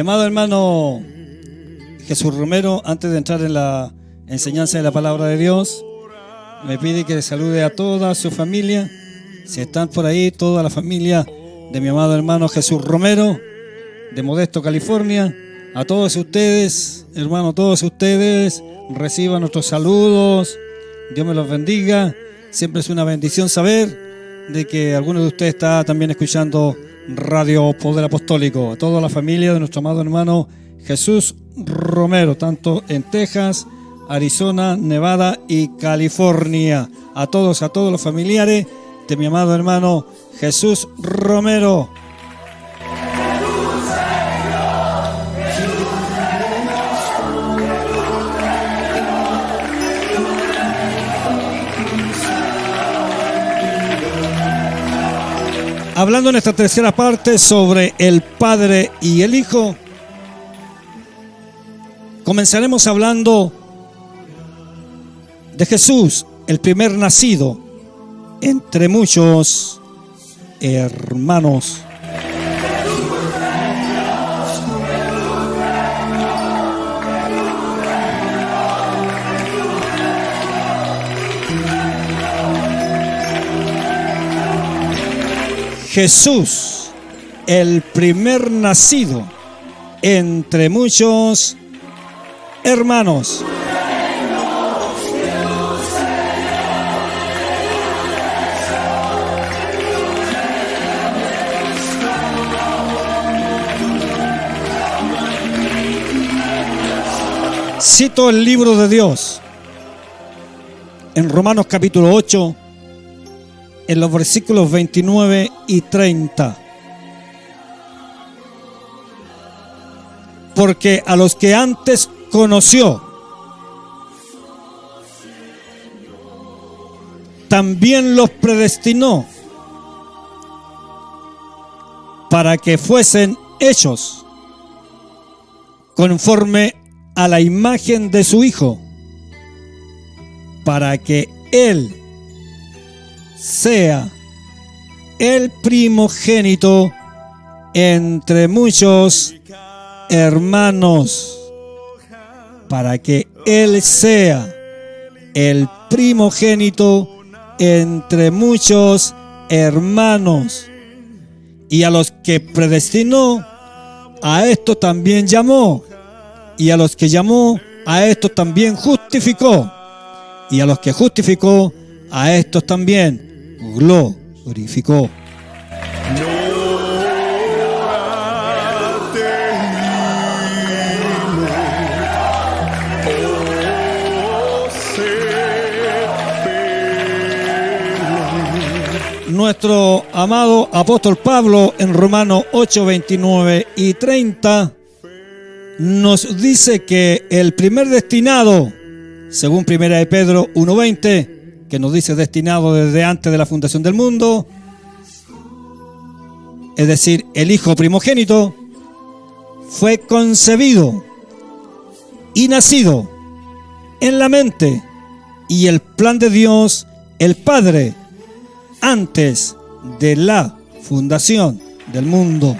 amado hermano Jesús Romero, antes de entrar en la enseñanza de la palabra de Dios, me pide que le salude a toda su familia. Si están por ahí, toda la familia de mi amado hermano Jesús Romero, de Modesto, California. A todos ustedes, hermano, todos ustedes, reciban nuestros saludos. Dios me los bendiga. Siempre es una bendición saber de que alguno de ustedes está también escuchando Radio Poder Apostólico. A toda la familia de nuestro amado hermano Jesús Romero, tanto en Texas, Arizona, Nevada y California. A todos los familiares de mi amado hermano Jesús Romero. Hablando en esta tercera parte sobre el Padre y el Hijo, comenzaremos hablando de Jesús, el primer nacido entre muchos hermanos. Jesús, el primer nacido entre muchos hermanos. Cito el libro de Dios en Romanos capítulo 8, en los versículos 29 y 30. Porque a los que antes conoció, también los predestinó para que fuesen hechos conforme a la imagen de su Hijo, para que Él sea el primogénito entre muchos hermanos, para que Él sea el primogénito entre muchos hermanos. Y a los que predestinó, a estos también llamó, y a los que llamó, a estos también justificó, y a los que justificó, a estos también glorificó. Nuestro amado apóstol Pablo en Romanos 8, 29 y 30 nos dice que el primer destinado, según Primera de Pedro 1:20, que nos dice destinado desde antes de la fundación del mundo, es decir, el Hijo primogénito, fue concebido y nacido en la mente y el plan de Dios, el Padre, antes de la fundación del mundo.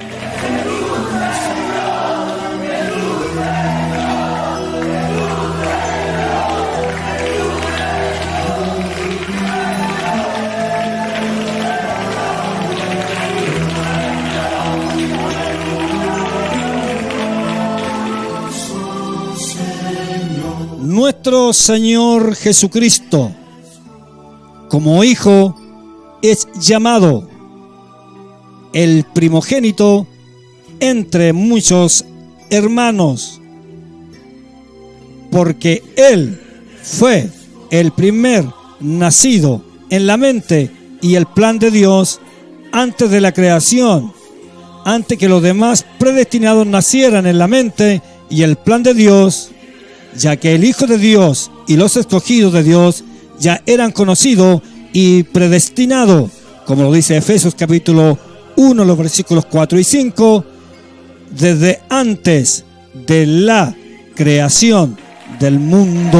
Nuestro Señor Jesucristo, como Hijo, es llamado el primogénito entre muchos hermanos, porque Él fue el primer nacido en la mente y el plan de Dios antes de la creación, antes que los demás predestinados nacieran en la mente y el plan de Dios, ya que el Hijo de Dios y los escogidos de Dios ya eran conocidos y predestinados, como lo dice Efesios capítulo 1, los versículos 4 y 5, desde antes de la creación del mundo.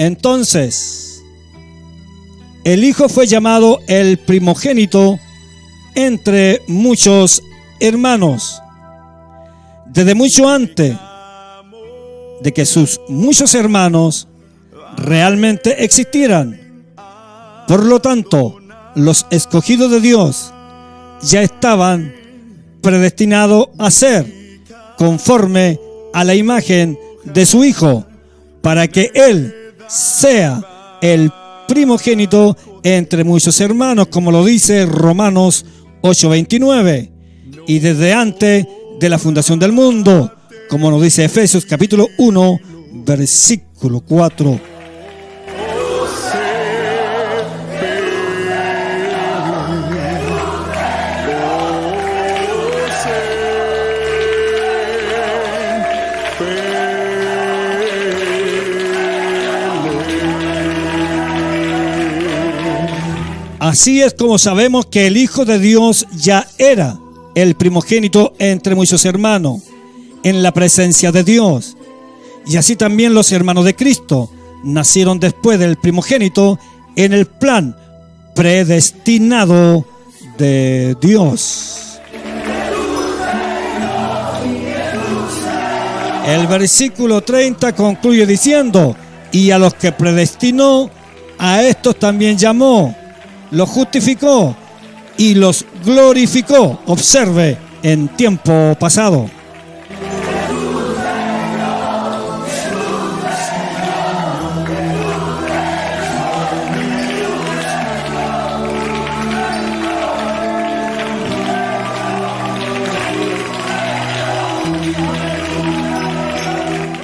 Entonces, el Hijo fue llamado el primogénito entre muchos hermanos, desde mucho antes de que sus muchos hermanos realmente existieran. Por lo tanto, los escogidos de Dios ya estaban predestinados a ser conforme a la imagen de su Hijo, para que Él sea el primogénito entre muchos hermanos, como lo dice Romanos 8:29, y desde antes de la fundación del mundo, como nos dice Efesios capítulo 1, versículo 4. Así es como sabemos que el Hijo de Dios ya era el primogénito entre muchos hermanos en la presencia de Dios. Y así también los hermanos de Cristo nacieron después del primogénito en el plan predestinado de Dios. El versículo 30 concluye diciendo: y a los que predestinó, a estos también llamó, los justificó y los glorificó. Observe, en tiempo pasado.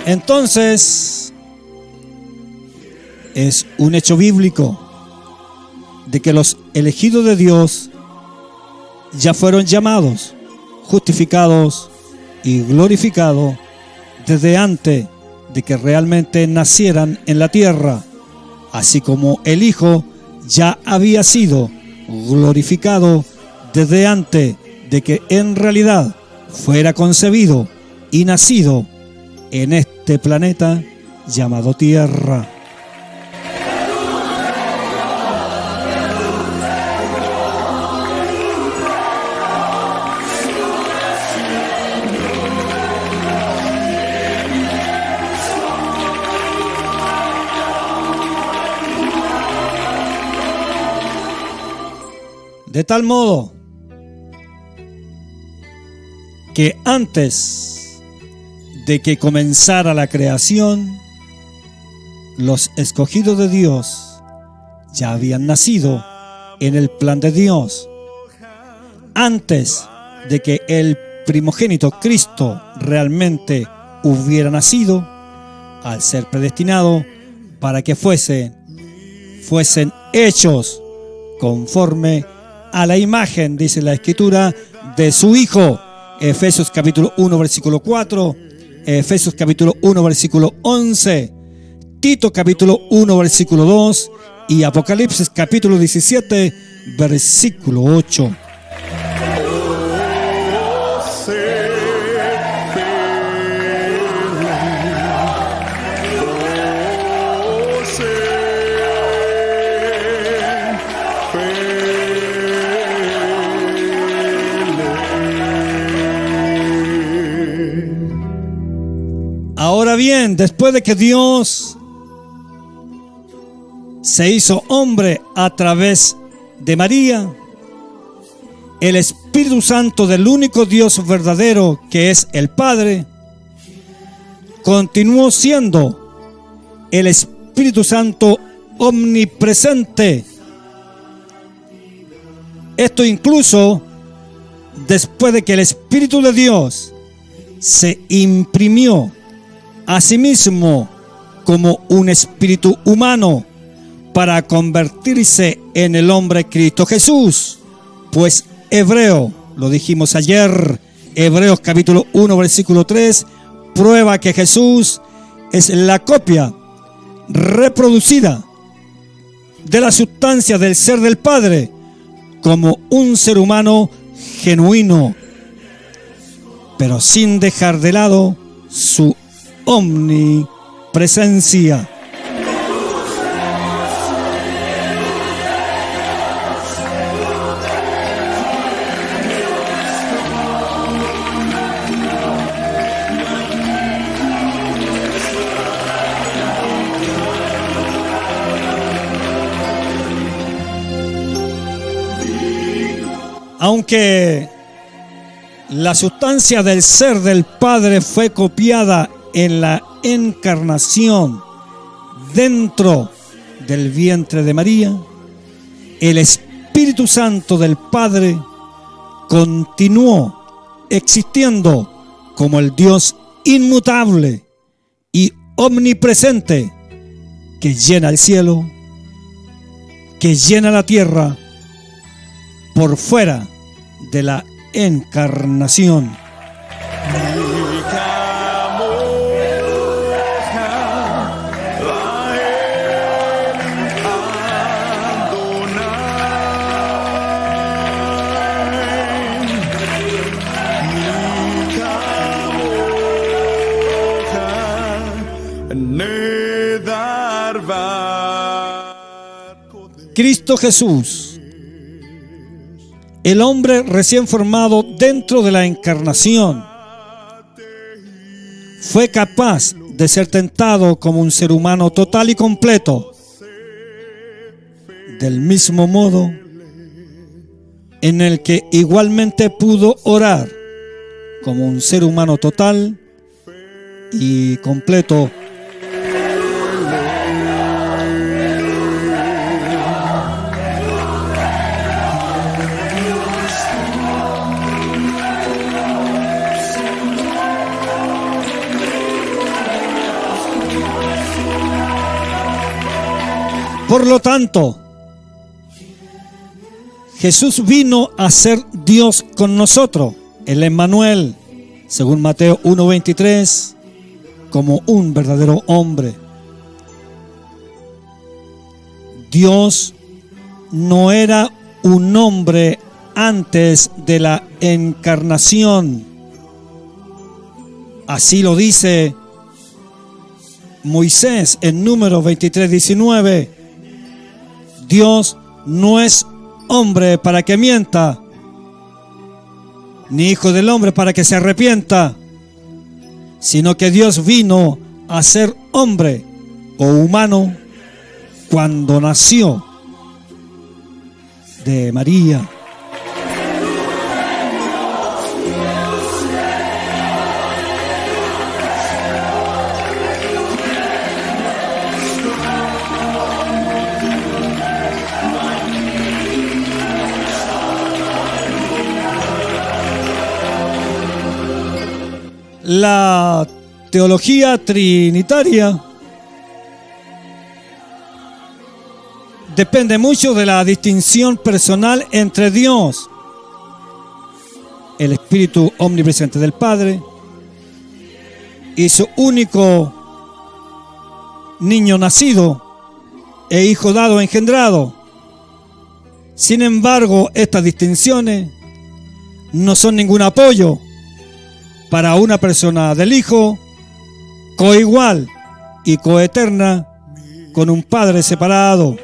Entonces, es un hecho bíblico de que los elegidos de Dios ya fueron llamados, justificados y glorificados desde antes de que realmente nacieran en la tierra, así como el Hijo ya había sido glorificado desde antes de que en realidad fuera concebido y nacido en este planeta llamado Tierra. De tal modo que antes de que comenzara la creación, los escogidos de Dios ya habían nacido en el plan de Dios. Antes de que el primogénito Cristo realmente hubiera nacido, al ser predestinado para que fuesen hechos conforme a la imagen, dice la Escritura, de su Hijo. Efesios capítulo 1, versículo 4, Efesios capítulo 1, versículo 11, Tito capítulo 1, versículo 2 y Apocalipsis capítulo 17, versículo 8. Ahora bien, después de que Dios se hizo hombre a través de María, el Espíritu Santo del único Dios verdadero, que es el Padre, continuó siendo el Espíritu Santo omnipresente. Esto incluso después de que el Espíritu de Dios se imprimió a sí mismo como un espíritu humano para convertirse en el hombre Cristo Jesús. Pues Hebreo, lo dijimos ayer, Hebreos capítulo 1 versículo 3, prueba que Jesús es la copia reproducida de la sustancia del ser del Padre como un ser humano genuino, pero sin dejar de lado su omnipresencia. Aunque la sustancia del ser del Padre fue copiada en la encarnación dentro del vientre de María, el Espíritu Santo del Padre continuó existiendo como el Dios inmutable y omnipresente que llena el cielo, que llena la tierra por fuera de la encarnación. Cristo Jesús, el hombre recién formado dentro de la encarnación, fue capaz de ser tentado como un ser humano total y completo, del mismo modo en el que igualmente pudo orar como un ser humano total y completo. Por lo tanto, Jesús vino a ser Dios con nosotros, el Emmanuel, según Mateo 1:23, como un verdadero hombre. Dios no era un hombre antes de la encarnación. Así lo dice Moisés en Números 23:19. Dios no es hombre para que mienta, ni hijo del hombre para que se arrepienta, sino que Dios vino a ser hombre o humano cuando nació de María. La teología trinitaria depende mucho de la distinción personal entre Dios, el Espíritu omnipresente del Padre, y su único niño nacido e hijo dado engendrado. Sin embargo, estas distinciones no son ningún apoyo para una persona del Hijo coigual y coeterna con un Padre separado.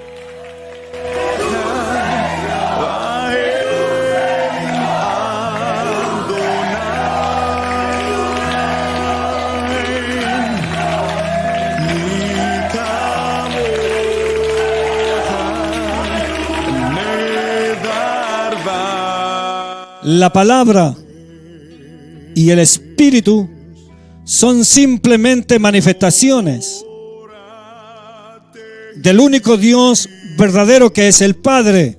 La palabra y el Espíritu son simplemente manifestaciones del único Dios verdadero que es el Padre,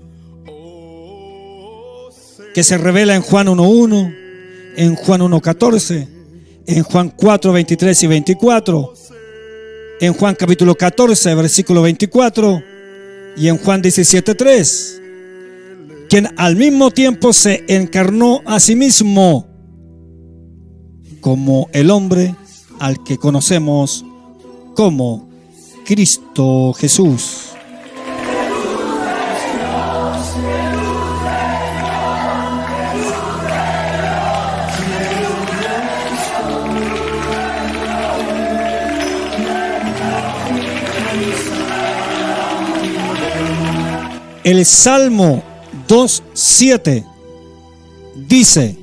que se revela en Juan 1:1, en Juan 1:14, en Juan 4:23 y 24, en Juan capítulo 14, versículo 24, y en Juan 17:3, quien al mismo tiempo se encarnó a sí mismo como el hombre al que conocemos como Cristo Jesús. El Salmo 2:7 dice: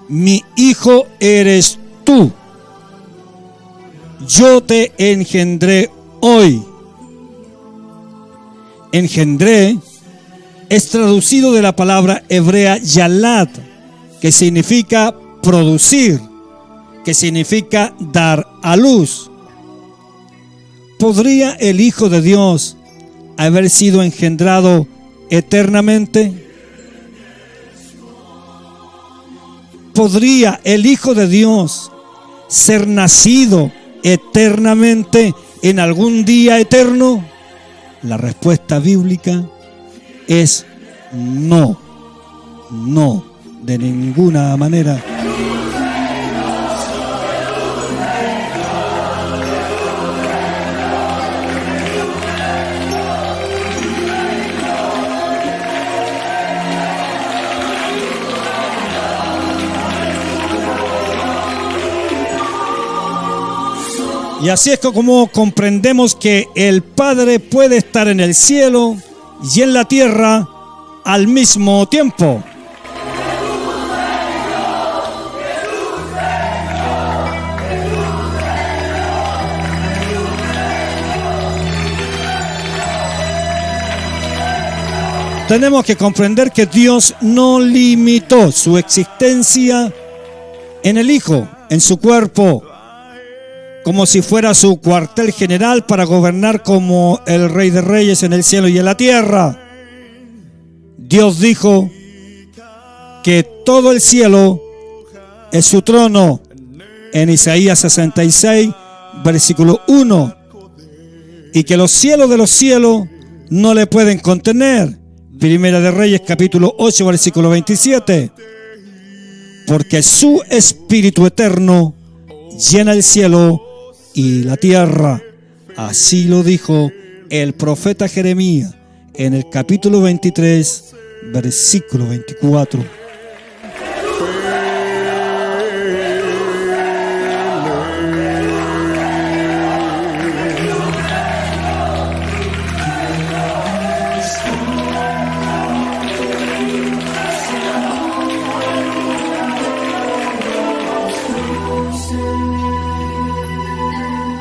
mi hijo eres tú, yo te engendré hoy. Engendré es traducido de la palabra hebrea yalad, que significa producir, que significa dar a luz. ¿Podría el Hijo de Dios haber sido engendrado eternamente? ¿Podría el Hijo de Dios ser nacido eternamente en algún día eterno? La respuesta bíblica es no, no, de ninguna manera. Y así es como comprendemos que el Padre puede estar en el cielo y en la tierra al mismo tiempo. Tenemos que comprender que Dios no limitó su existencia en el Hijo, en su cuerpo, como si fuera su cuartel general para gobernar como el Rey de Reyes en el cielo y en la tierra. Dios dijo que todo el cielo es su trono en Isaías 66, versículo 1, y que los cielos de los cielos no le pueden contener. Primera de Reyes, capítulo 8, versículo 27, porque su Espíritu eterno llena el cielo y la tierra. Así lo dijo el profeta Jeremías en el capítulo 23, versículo 24.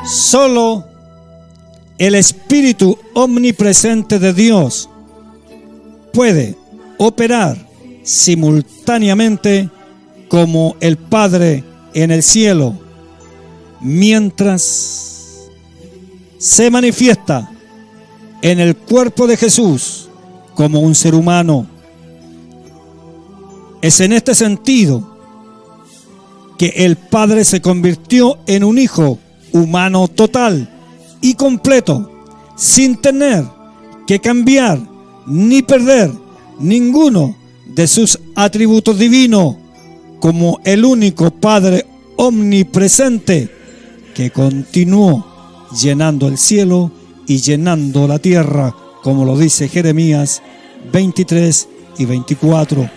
Solo el Espíritu omnipresente de Dios puede operar simultáneamente como el Padre en el cielo, mientras se manifiesta en el cuerpo de Jesús como un ser humano. Es en este sentido que el Padre se convirtió en un Hijo humano total y completo, sin tener que cambiar ni perder ninguno de sus atributos divinos, como el único Padre omnipresente que continuó llenando el cielo y llenando la tierra, como lo dice Jeremías 23 y 24.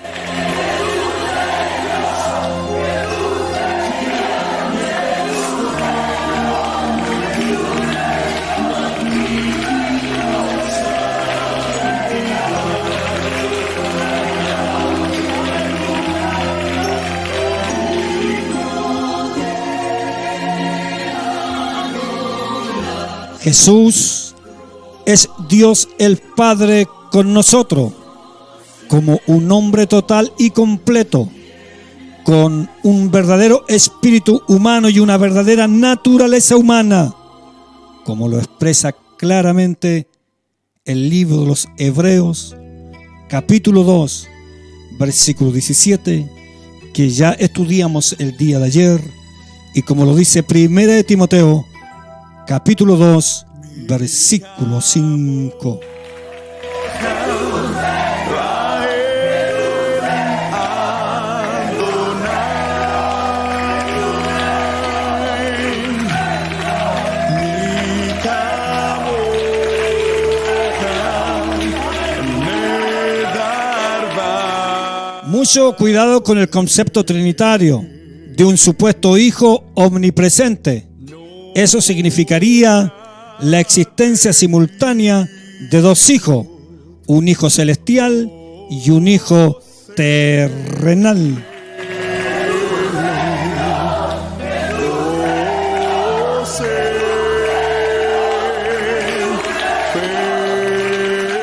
Jesús es Dios el Padre con nosotros, como un hombre total y completo, con un verdadero espíritu humano y una verdadera naturaleza humana, como lo expresa claramente el libro de los Hebreos, capítulo 2, versículo 17, que ya estudiamos el día de ayer, y como lo dice Primera de Timoteo, capítulo 2, versículo 5. Mucho cuidado con el concepto trinitario de un supuesto hijo omnipresente. Eso significaría la existencia simultánea de dos hijos, un hijo celestial y un hijo terrenal.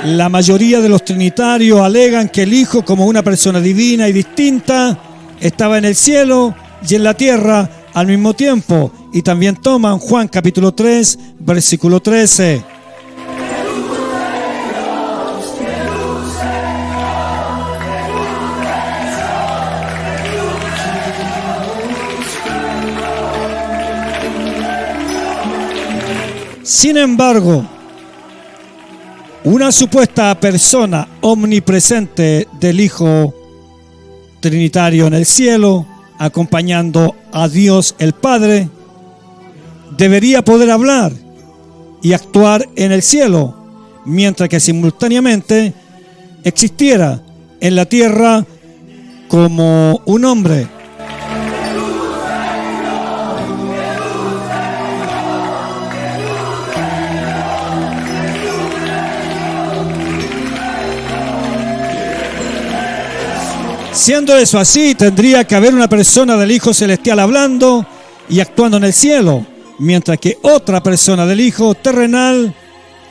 La mayoría de los trinitarios alegan que el Hijo, como una persona divina y distinta, estaba en el cielo y en la tierra al mismo tiempo. Y también toman Juan capítulo 3, versículo 13. Sin embargo, una supuesta persona omnipresente del Hijo Trinitario en el cielo, acompañando a Dios el Padre, debería poder hablar y actuar en el cielo, mientras que simultáneamente existiera en la tierra como un hombre. Siendo eso así, tendría que haber una persona del Hijo Celestial hablando y actuando en el cielo, mientras que otra persona del Hijo terrenal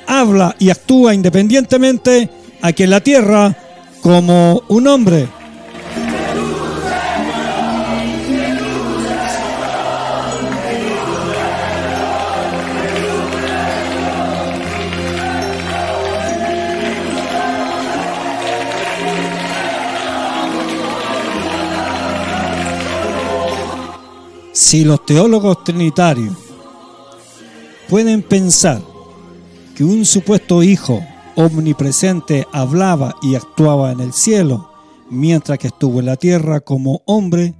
habla y actúa independientemente aquí en la tierra como un hombre. Si los teólogos trinitarios pueden pensar que un supuesto hijo omnipresente hablaba y actuaba en el cielo mientras que estuvo en la tierra como hombre,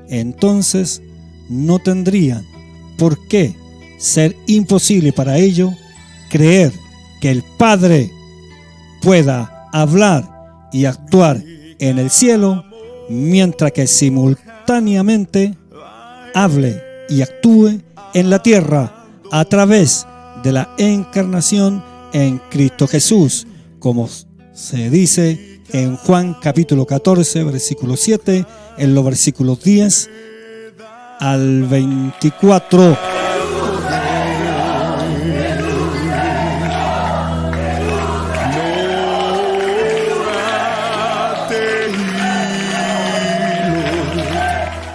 entonces no tendrían por qué ser imposible para ellos creer que el Padre pueda hablar y actuar en el cielo mientras que simultáneamente hable y actúe en la tierra a través de la encarnación en Cristo Jesús, como se dice en Juan capítulo 14, versículo 7, en los versículos 10 al 24.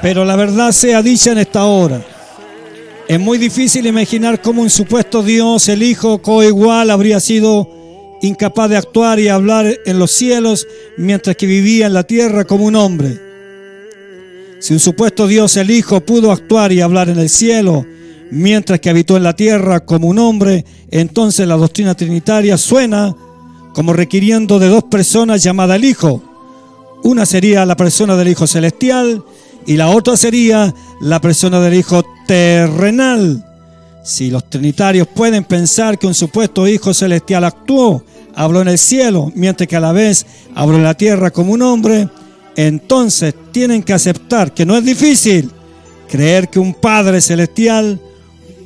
Pero la verdad sea dicha en esta hora, es muy difícil imaginar cómo un supuesto Dios, el Hijo coigual, habría sido incapaz de actuar y hablar en los cielos mientras que vivía en la tierra como un hombre. Si un supuesto Dios, el Hijo, pudo actuar y hablar en el cielo mientras que habitó en la tierra como un hombre, entonces la doctrina trinitaria suena como requiriendo de dos personas llamadas el Hijo. Una sería la persona del Hijo celestial y la otra sería la persona del Hijo terrenal. Si los trinitarios pueden pensar que un supuesto Hijo celestial actuó, habló en el cielo, mientras que a la vez habló en la tierra como un hombre, entonces tienen que aceptar que no es difícil creer que un Padre celestial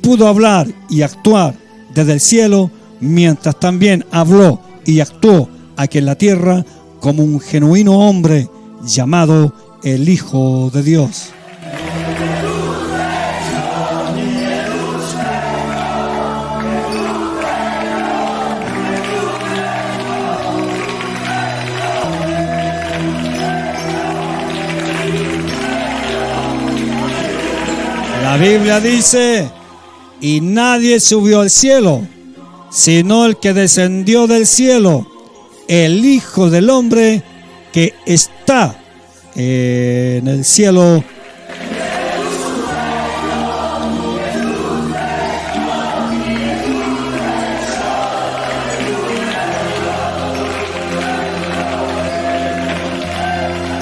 pudo hablar y actuar desde el cielo, mientras también habló y actuó aquí en la tierra como un genuino hombre llamado el Hijo de Dios. La Biblia dice: y nadie subió al cielo, sino el que descendió del cielo, el Hijo del Hombre que está en el cielo.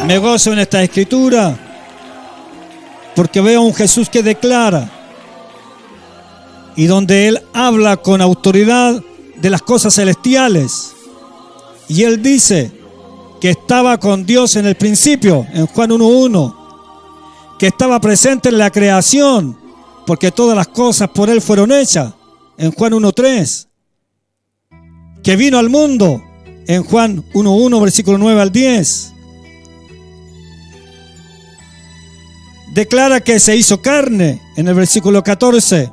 Me gozo en esta escritura porque veo a un Jesús que declara y donde Él habla con autoridad de las cosas celestiales. Y Él dice que estaba con Dios en el principio, en Juan 1:1, que estaba presente en la creación, porque todas las cosas por Él fueron hechas, en Juan 1:3, que vino al mundo, en Juan 1:1, versículo 9 al 10. Declara que se hizo carne, en el versículo 14,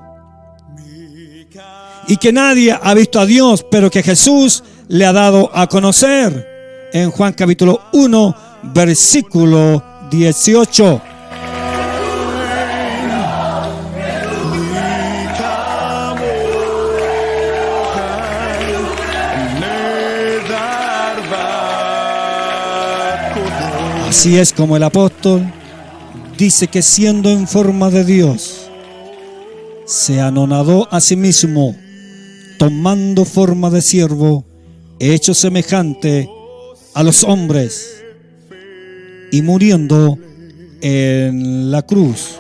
y que nadie ha visto a Dios, pero que Jesús le ha dado a conocer en Juan capítulo 1, versículo 18. Así es como el apóstol dice que siendo en forma de Dios, se anonadó a sí mismo, tomando forma de siervo, hecho semejante a los hombres, y muriendo en la cruz.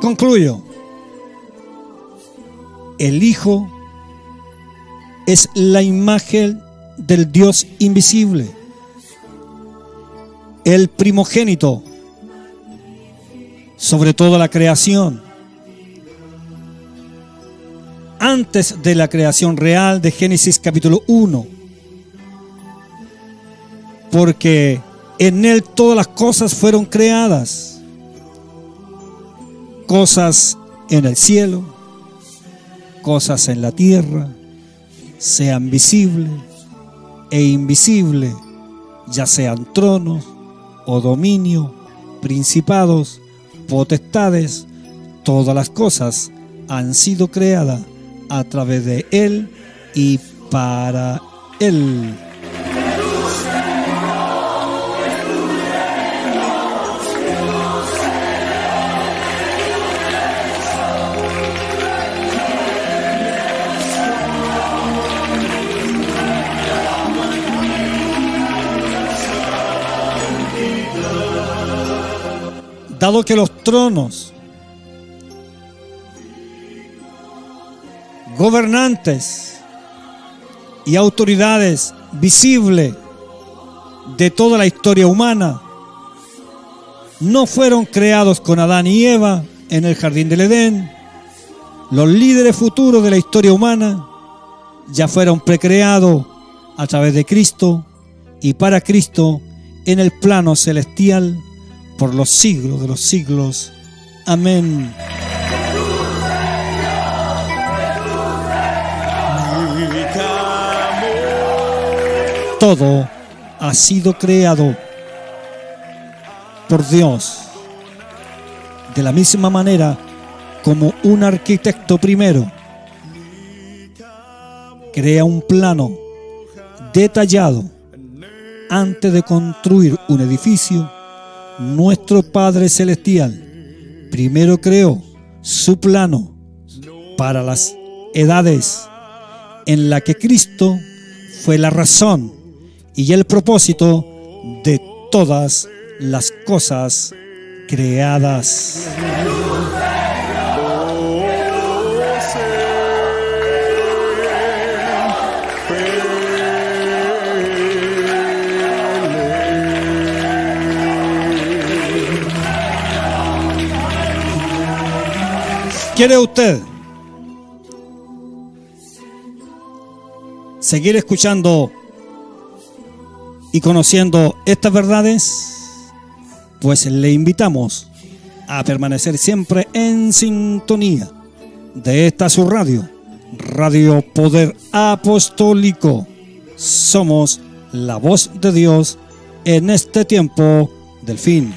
Concluyo. El Hijo es la imagen del Dios invisible, el primogénito sobre toda la creación. Antes de la creación real de Génesis capítulo 1, porque en Él todas las cosas fueron creadas, cosas en el cielo, cosas en la tierra, sean visibles e invisibles, ya sean tronos o dominio, principados, potestades, todas las cosas han sido creadas a través de Él y para Él. Dado que los tronos, gobernantes y autoridades visibles de toda la historia humana no fueron creados con Adán y Eva en el jardín del Edén, los líderes futuros de la historia humana ya fueron precreados a través de Cristo y para Cristo en el plano celestial por los siglos de los siglos. Amén. Todo ha sido creado por Dios de la misma manera como un arquitecto primero crea un plano detallado antes de construir un edificio. Nuestro Padre Celestial primero creó su plano para las edades en la que Cristo fue la razón y el propósito de todas las cosas creadas. ¿Quiere usted seguir escuchando y conociendo estas verdades? Pues le invitamos a permanecer siempre en sintonía de esta su radio, Radio Poder Apostólico. Somos la voz de Dios en este tiempo del fin.